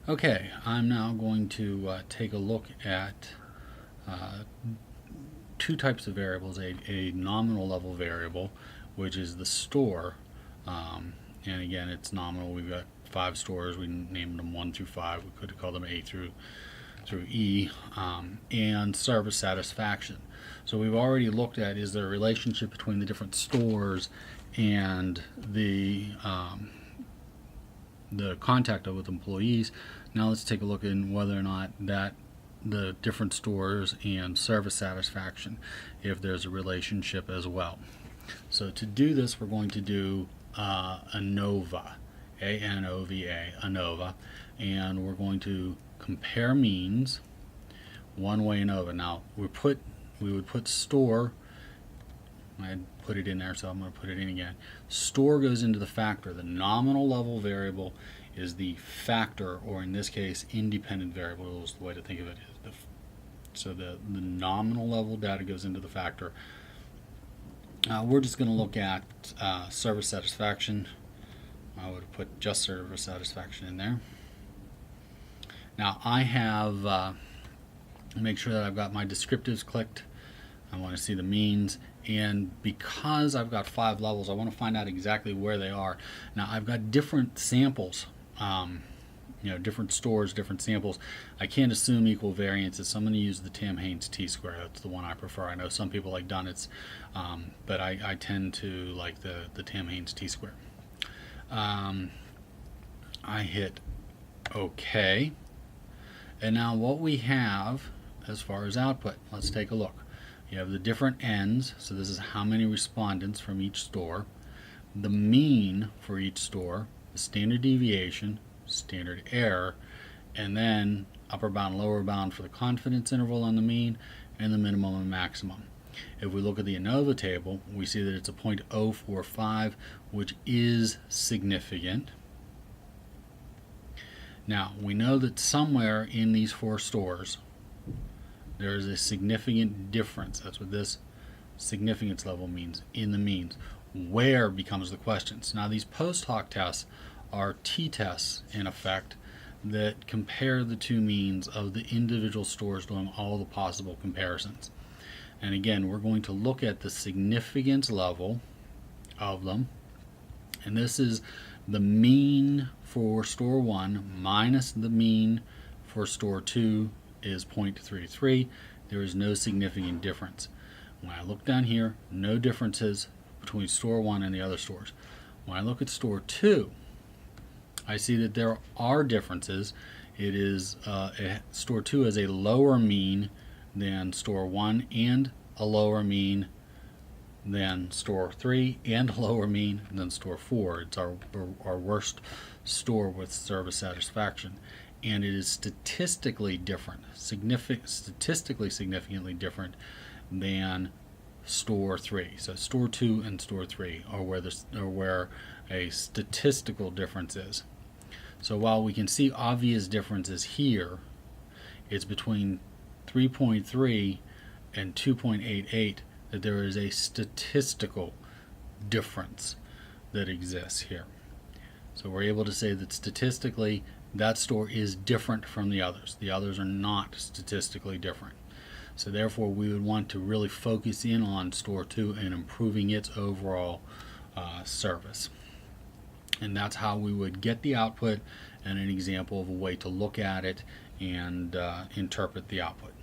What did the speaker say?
Okay, I'm now going to take a look at uh, two types of variables, a nominal level variable, which is the store, and again it's nominal. We've got 5 stores, we named them 1 through 5, we could have called them A through E, and service satisfaction. So we've already looked at, is there a relationship between the different stores and the contact with employees. Now let's take a look at whether or not that the different stores and service satisfaction, if there's a relationship as well. So to do this, we're going to do anova, A-N-O-V-A, anova, and we're going to compare means one-way ANOVA. Now we would put store. I put it in there, so I'm going to put it in again. Store goes into the factor. The nominal level variable is the factor, or in this case, independent variable is the way to think of it. So the nominal level data goes into the factor. We're just going to look at service satisfaction. I would put just service satisfaction in there. Now I have, make sure that I've got my descriptives clicked. I want to see the means, and because I've got 5 levels, I want to find out exactly where they are. Now I've got different samples, different stores, different samples. I can't assume equal variances, so I'm going to use the Tam-Haynes t-square. That's the one I prefer. I know some people like Dunnett's, but I tend to like the Tam-Haynes t-square. I hit OK, and now what we have as far as output, let's take a look. You have the different ends, so this is how many respondents from each store, the mean for each store, the standard deviation, standard error, and then upper bound, lower bound for the confidence interval on the mean, and the minimum and maximum. If we look at the ANOVA table, we see that it's a 0.045, which is significant. Now, we know that somewhere in these 4 stores, there is a significant difference. That's what this significance level means, in the means. Where becomes the questions. Now these post hoc tests are t-tests in effect that compare the two means of the individual stores doing all the possible comparisons. And again, we're going to look at the significance level of them. And this is the mean for store 1 minus the mean for store 2 is 0.33. There is no significant difference. When I look down here, no differences between store 1 and the other stores. When I look at store 2, I see that there are differences. It is store 2 has a lower mean than store 1 and a lower mean than store 3 and a lower mean than store 4. It's our worst store with service satisfaction. And it is statistically different, statistically significantly different than store 3. So store 2 and store 3 are where a statistical difference is. So while we can see obvious differences here, it's between 3.3 and 2.88 that there is a statistical difference that exists here. So we're able to say that statistically that store is different from the others. The others are not statistically different. So therefore we would want to really focus in on store 2 and improving its overall service. And that's how we would get the output and an example of a way to look at it and interpret the output.